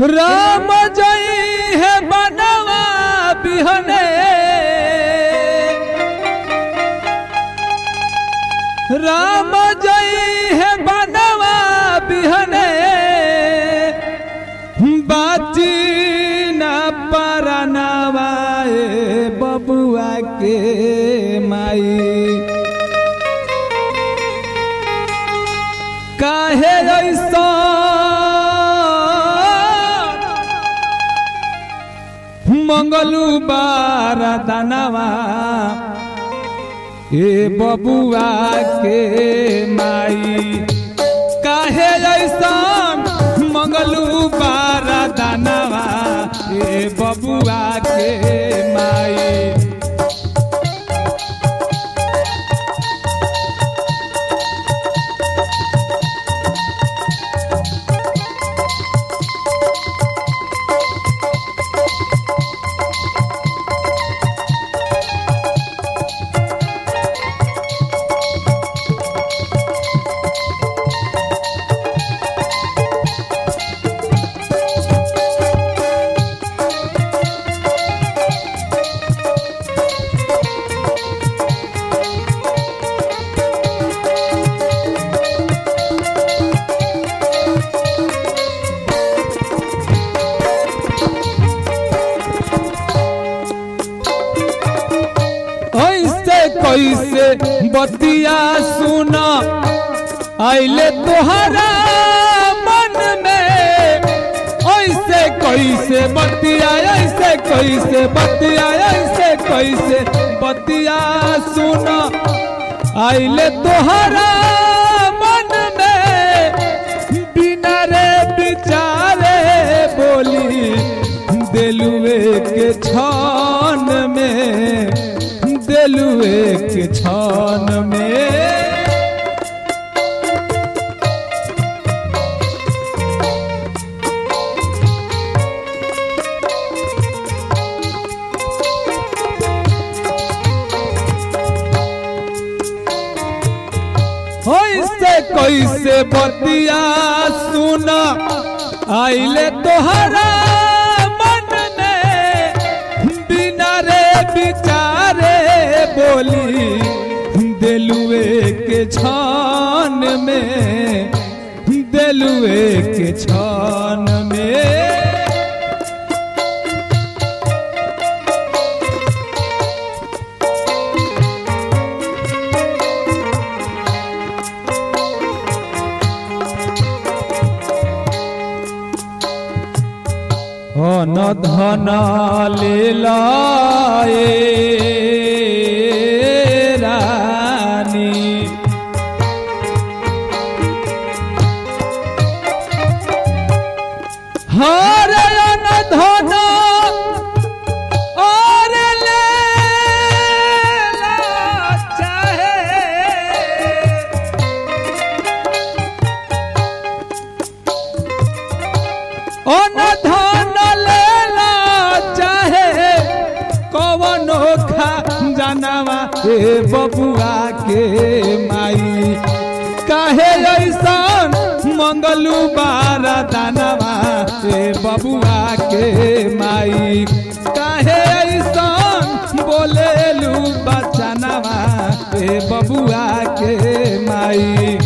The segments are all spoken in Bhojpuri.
राम जय है बनवा बिहने राम जय है बनवा बिहने बाची न परनवाए बबुआ के माई काहे ऐसा मंगलू बारा दानवा ए बबुआ के माई काहे ऐसा मंगलू बारा दानवा ए बबुआ के माई कैसे बतिया सुना आइले तोहरा मन में ऐसे कैसे बतिया ऐसे कैसे बतिया ऐसे कैसे बतिया सुना आइले तोहरा मन में बिना रे विचारे बोली दिलुए के छान में दिलुए के छान में कैसे बतिया सुना आइले तोहरा मन में बिना रे विचारे बोली दिलुए के छान में दिलुए के छान में न धन ले लाए रानी हर न धन और ले चाहे न धन जानवा ए बबुआ के माई काहे ऐसा मंगलू बारा दानवा ए बबुआ के माई काहे ऐसा बोलेलू बचनवा ए बबुआ के माई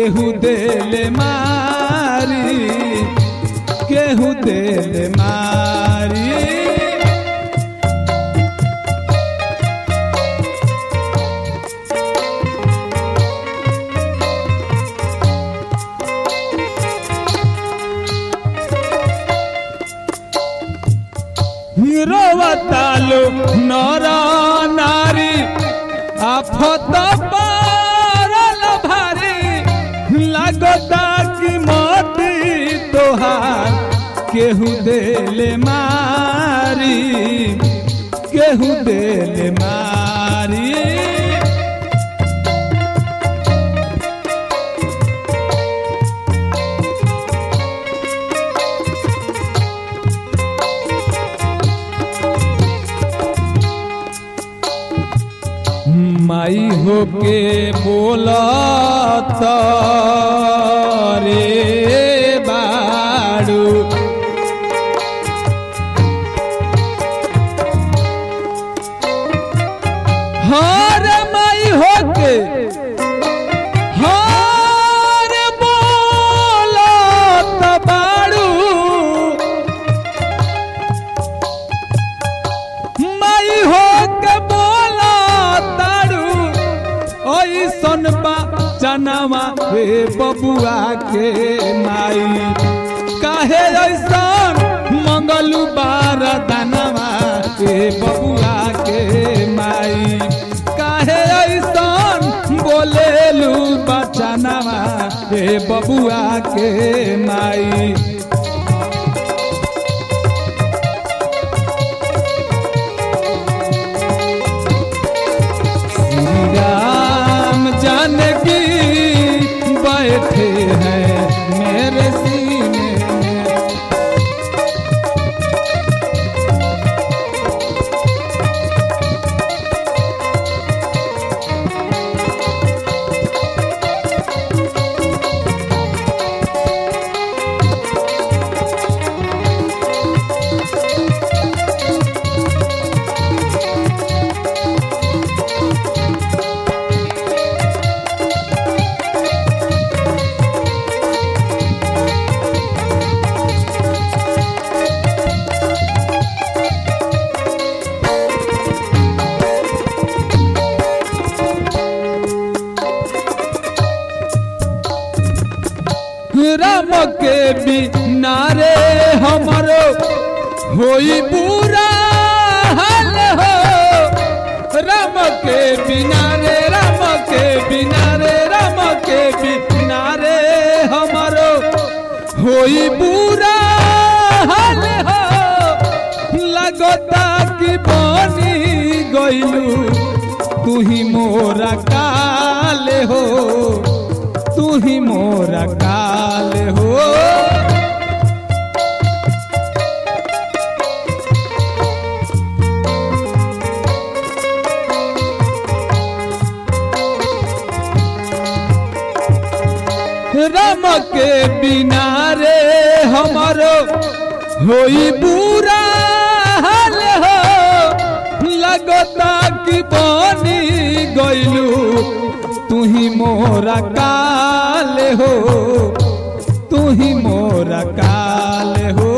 केहू देले मारी, केहू देले मारी। रोवतालो नर नारी आफत पारल भारी, लागता कि मोती तोहार केहू देले मारी, केहू देले मारी। माई होके बोलत रे बाड़ू, हर माई होके हर बोलत बाड़ू, माई होके ऐसन बा जनवा हे बबुआ के माई, काहे ऐसन मंगलू बार दानवा हे बबुआ के माई, काहे ऐसन बोलेलू बचनवा हे बबुआ के माई। जानकी बैठे हैं मेरे सीने में, राम के बिना रे हमरो होई बुरा हाल हो, राम के बिना रे, राम के बिना रे, राम के बिना रे हमरो होई बुरा हाल हो, लगता कि बनी गइलू तू ही मोरा काल हो, तू ही मोरा काल हो। राम के बिना रे हमारो होई बुरा हाल हो, लगता कि बनी गइलू तू ही मोरा काल हो, तू ही मोरा काल हो।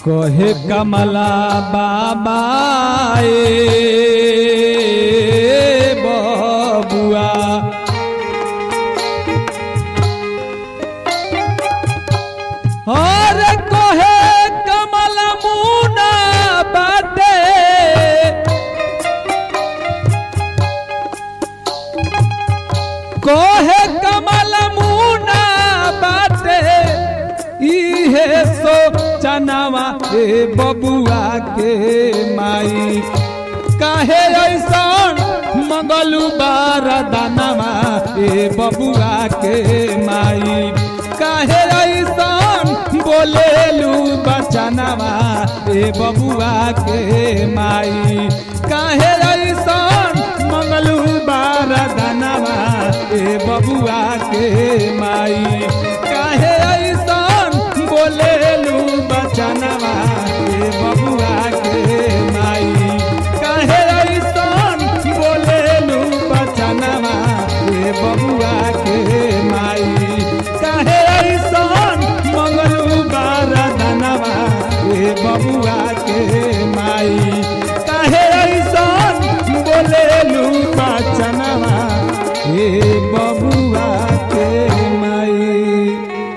कहे कमला बाबा बबुआ, और कहे कमला मुना बाटे, कहे कमला मुना बाटे, इहे सो चनावा ए बबुआ के माई, काहे ऐसन मंगलू बार दानवा ए बबुआ के माई, काहे ऐसन बोलेलू बचनवा ए बबुआ के माई, काहे ऐसन मंगलू बार दानवा ए बबुआ के ए बबुआ के